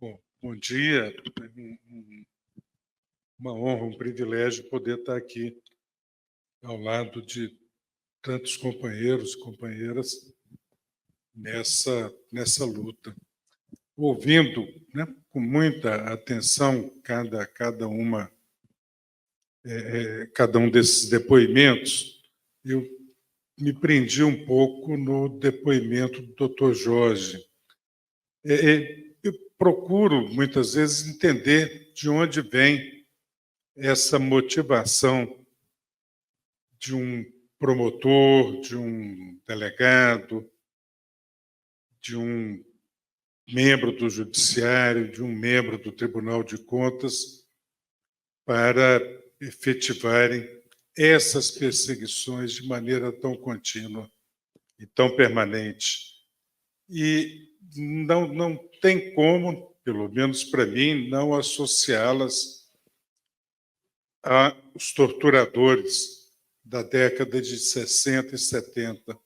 Bom, bom dia. Uma honra, um privilégio poder estar aqui ao lado de tantos companheiros e companheiras nessa luta. Ouvindo, né, com muita atenção cada um desses depoimentos, eu me prendi um pouco no depoimento do Dr. Jorge. Eu procuro, muitas vezes, entender de onde vem essa motivação de um promotor, de um delegado, de um membro do Judiciário, de um membro do Tribunal de Contas, para efetivarem essas perseguições de maneira tão contínua e tão permanente. E não tem como, pelo menos para mim, não associá-las aos torturadores da década de 60 e 70,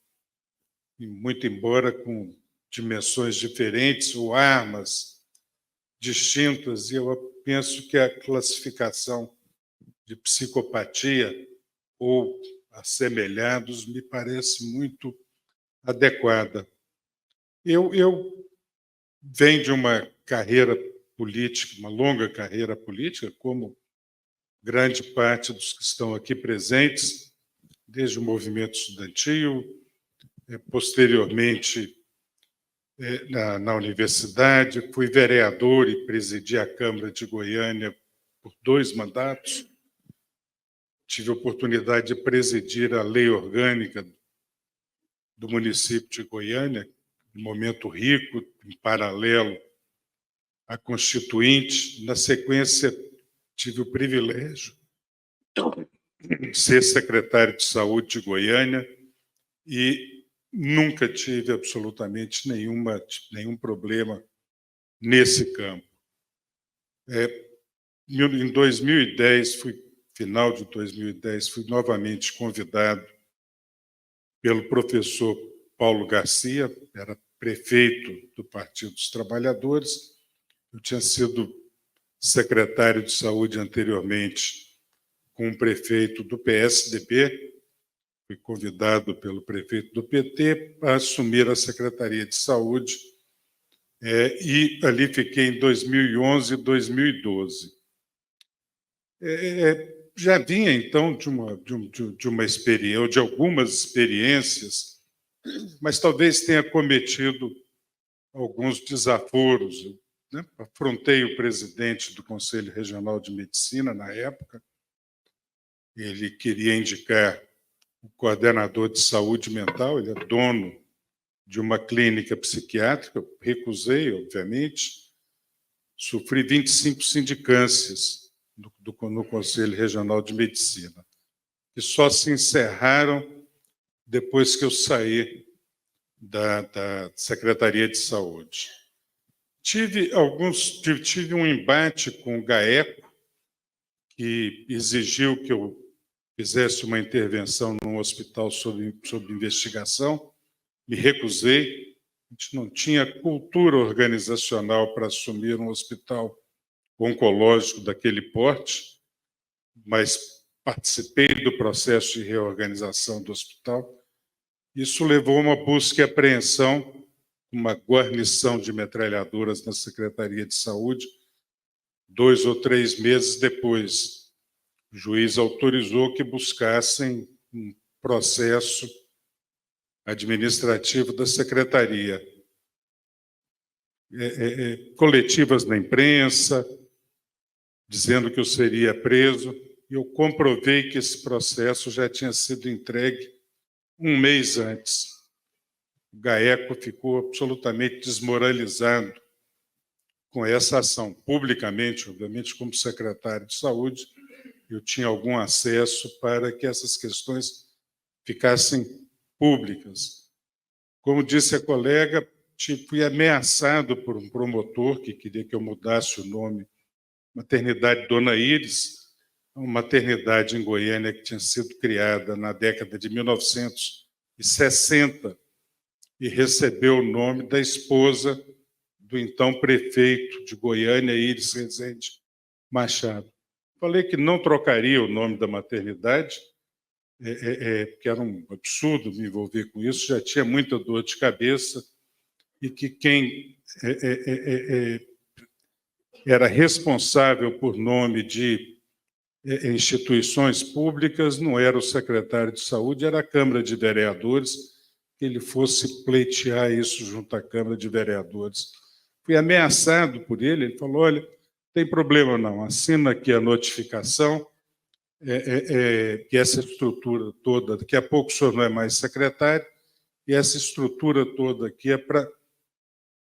e muito embora com dimensões diferentes ou armas distintas, e eu penso que a classificação de psicopatia ou assemelhados me parece muito adequada. Eu venho de uma carreira política, uma longa carreira política, como grande parte dos que estão aqui presentes, desde o movimento estudantil, posteriormente na universidade, fui vereador e presidi a Câmara de Goiânia por 2 mandatos. Tive a oportunidade de presidir a lei orgânica do município de Goiânia, um momento rico, em paralelo à Constituinte. Na sequência, tive o privilégio de ser secretário de Saúde de Goiânia e nunca tive absolutamente nenhum problema nesse campo. Em 2010, final de 2010, fui novamente convidado pelo professor Paulo Garcia, era prefeito do Partido dos Trabalhadores. Eu tinha sido secretário de Saúde anteriormente com o prefeito do PSDB, fui convidado pelo prefeito do PT para assumir a Secretaria de Saúde, e ali fiquei em 2011 e 2012. Já vinha, então, de uma experiência, ou de algumas experiências, mas talvez tenha cometido alguns desaforos, né? Afrontei o presidente do Conselho Regional de Medicina, na época. Ele queria indicar o coordenador de saúde mental, ele é dono de uma clínica psiquiátrica, eu recusei, obviamente. Sofri 25 sindicâncias no Conselho Regional de Medicina, que só se encerraram depois que eu saí da Secretaria de Saúde. Tive um embate com o GAECO, que exigiu que eu fizesse uma intervenção num hospital sob investigação. Me recusei. A gente não tinha cultura organizacional para assumir um hospital oncológico daquele porte, mas participei do processo de reorganização do hospital. Isso levou a uma busca e apreensão, uma guarnição de metralhadoras na Secretaria de Saúde. 2 ou 3 meses depois, o juiz autorizou que buscassem um processo administrativo da Secretaria. Coletivas na imprensa, dizendo que eu seria preso, e eu comprovei que esse processo já tinha sido entregue 1 mês antes. O GAECO ficou absolutamente desmoralizado com essa ação. Publicamente, obviamente, como secretário de Saúde, eu tinha algum acesso para que essas questões ficassem públicas. Como disse a colega, fui ameaçado por um promotor que queria que eu mudasse o nome Maternidade Dona Íris, uma maternidade em Goiânia que tinha sido criada na década de 1960 e recebeu o nome da esposa do então prefeito de Goiânia, Íris Rezende Machado. Falei que não trocaria o nome da maternidade, porque era um absurdo me envolver com isso, já tinha muita dor de cabeça, e que quem era responsável por nome de instituições públicas não era o secretário de Saúde, era a Câmara de Vereadores, que ele fosse pleitear isso junto à Câmara de Vereadores. Fui ameaçado por ele, ele falou, olha, não tem problema não, assina aqui a notificação, que essa estrutura toda, daqui a pouco o senhor não é mais secretário, e essa estrutura toda aqui é para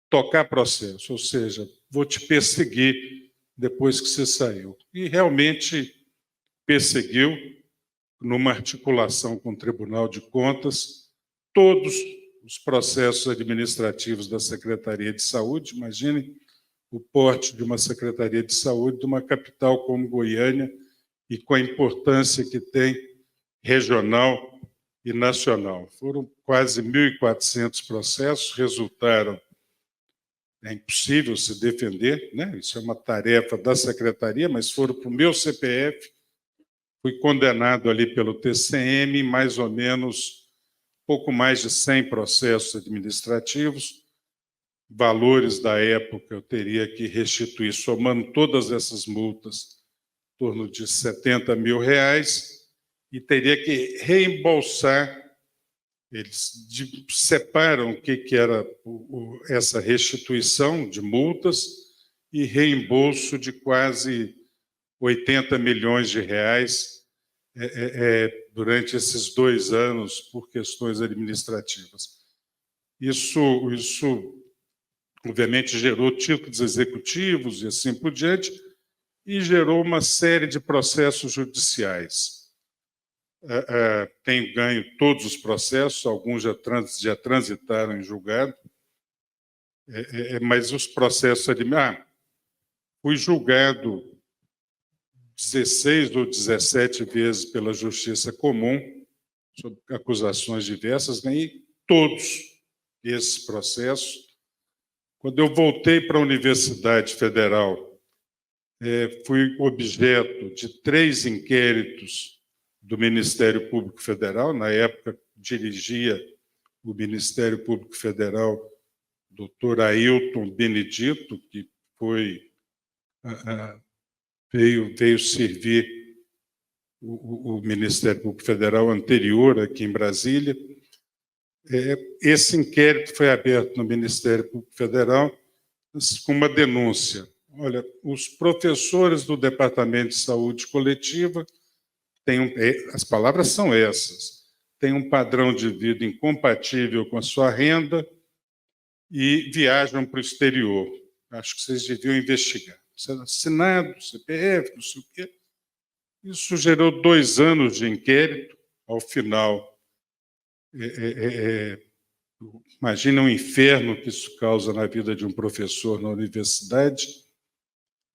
tocar processo, ou seja, vou te perseguir depois que você saiu. E realmente perseguiu, numa articulação com o Tribunal de Contas, todos os processos administrativos da Secretaria de Saúde. Imaginem o porte de uma Secretaria de Saúde de uma capital como Goiânia e com a importância que tem regional e nacional. Foram quase 1.400 processos, resultaram. É impossível se defender, né? Isso é uma tarefa da Secretaria, mas foram para o meu CPF. Fui condenado ali pelo TCM, mais ou menos, pouco mais de 100 processos administrativos. Valores da época eu teria que restituir, somando todas essas multas, em torno de R$70 mil, e teria que reembolsar. Eles separam o que era essa restituição de multas e reembolso de quase R$80 milhões durante esses 2 anos por questões administrativas. Isso, obviamente, gerou títulos executivos e assim por diante, e gerou uma série de processos judiciais. Tenho ganho todos os processos, alguns já transitaram em julgado, mas os processos fui julgado 16 ou 17 vezes pela Justiça Comum, sob acusações diversas, ganhei todos esses processos. Quando eu voltei para a Universidade Federal, fui objeto de 3 inquéritos do Ministério Público Federal. Na época, dirigia o Ministério Público Federal doutor Ailton Benedito, que veio servir o Ministério Público Federal anterior aqui em Brasília. Esse inquérito foi aberto no Ministério Público Federal com uma denúncia. Olha, os professores do Departamento de Saúde Coletiva as palavras são essas, têm um padrão de vida incompatível com a sua renda e viajam para o exterior. Acho que vocês deviam investigar. Assinado, CPF, não sei o quê. Isso gerou 2 anos de inquérito. Ao final, imagina o inferno que isso causa na vida de um professor na universidade.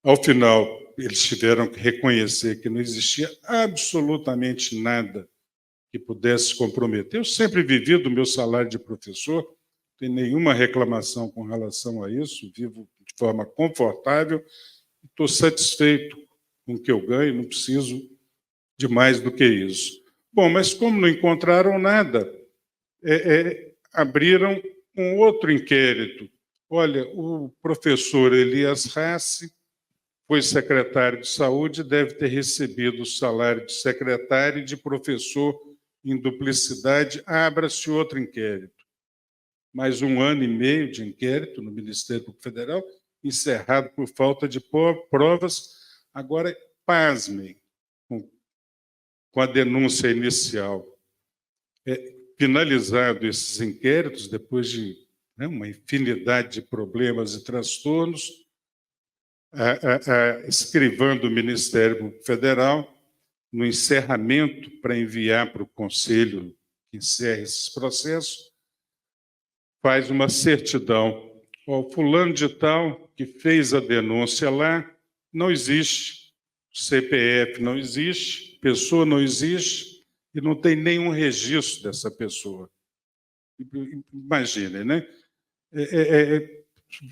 Ao final, eles tiveram que reconhecer que não existia absolutamente nada que pudesse comprometer. Eu sempre vivi do meu salário de professor, não tenho nenhuma reclamação com relação a isso, vivo de forma confortável, estou satisfeito com o que eu ganho, não preciso de mais do que isso. Bom, mas como não encontraram nada, abriram um outro inquérito. Olha, o professor Elias Rassi foi secretário de saúde, deve ter recebido o salário de secretário e de professor em duplicidade. Abra-se outro inquérito. Mais 1 ano e meio de inquérito no Ministério Público Federal, encerrado por falta de provas. Agora, pasmem com a denúncia inicial. Finalizado esses inquéritos, depois de uma infinidade de problemas e transtornos, a escrivã do Ministério Público Federal, no encerramento para enviar para o Conselho que encerra esses processos, faz uma certidão. O fulano de tal que fez a denúncia lá não existe, CPF não existe, pessoa não existe e não tem nenhum registro dessa pessoa. Imaginem, né?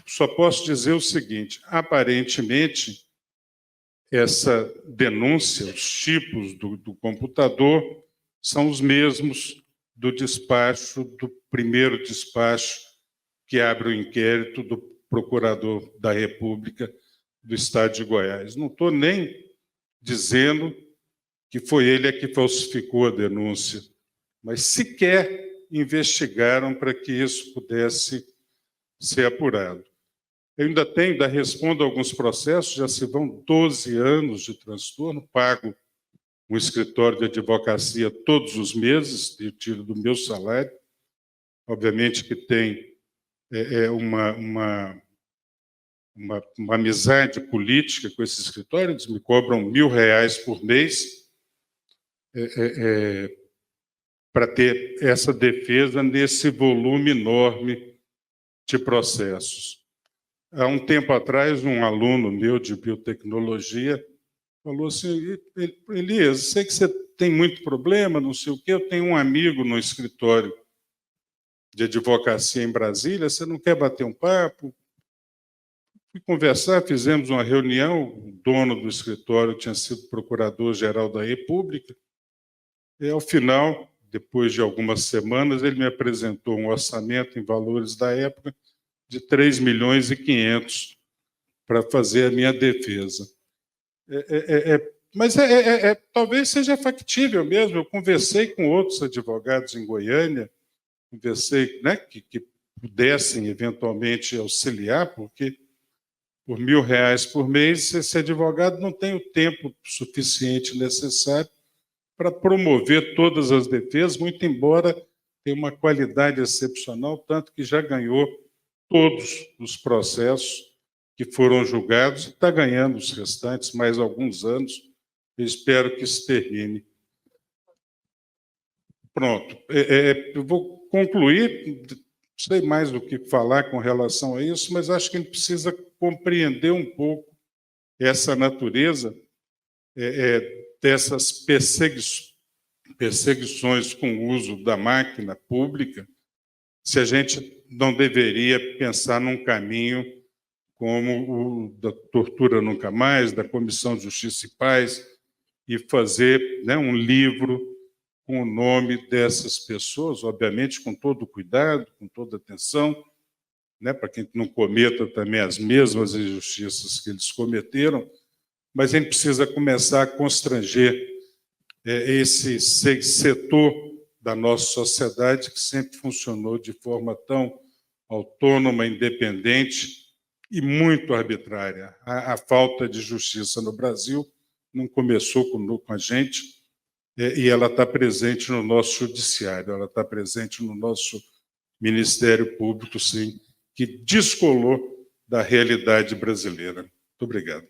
só posso dizer o seguinte: aparentemente, essa denúncia, os tipos do computador, são os mesmos do despacho, do primeiro despacho que abre o inquérito do Procurador da República do Estado de Goiás. Não estou nem dizendo que foi ele que falsificou a denúncia, mas sequer investigaram para que isso pudesse ser apurado. Eu ainda respondo a alguns processos, já se vão 12 anos de transtorno, pago um escritório de advocacia todos os meses, eu tiro do meu salário. Obviamente que tem uma amizade política com esse escritório, eles me cobram R$1.000 por mês para ter essa defesa nesse volume enorme de processos. Há um tempo atrás, um aluno meu de biotecnologia falou assim: Elias, sei que você tem muito problema, não sei o quê, eu tenho um amigo no escritório de advocacia em Brasília, você não quer bater um papo? Fui conversar, fizemos uma reunião, o dono do escritório tinha sido procurador-geral da República, e ao final, depois de algumas semanas, ele me apresentou um orçamento em valores da época de 3.500.000 para fazer a minha defesa. Mas talvez seja factível mesmo. Eu conversei com outros advogados em Goiânia, conversei, né, que pudessem eventualmente auxiliar, porque por R$1.000 por mês, esse advogado não tem o tempo suficiente necessário para promover todas as defesas, muito embora tenha uma qualidade excepcional, tanto que já ganhou todos os processos que foram julgados e está ganhando os restantes mais alguns anos. Eu espero que isso termine. Pronto. Eu vou concluir, não sei mais do que falar com relação a isso, mas acho que a gente precisa compreender um pouco essa natureza dessas perseguições com o uso da máquina pública, se a gente não deveria pensar num caminho como o da Tortura Nunca Mais, da Comissão de Justiça e Paz, e fazer, né, um livro com o nome dessas pessoas, obviamente com todo cuidado, com toda atenção, né, para que a gente não cometa também as mesmas injustiças que eles cometeram, mas a gente precisa começar a constranger esse setor da nossa sociedade que sempre funcionou de forma tão autônoma, independente e muito arbitrária. A falta de justiça no Brasil não começou com a gente, e ela está presente no nosso judiciário, ela está presente no nosso Ministério Público, sim, que descolou da realidade brasileira. Muito obrigado.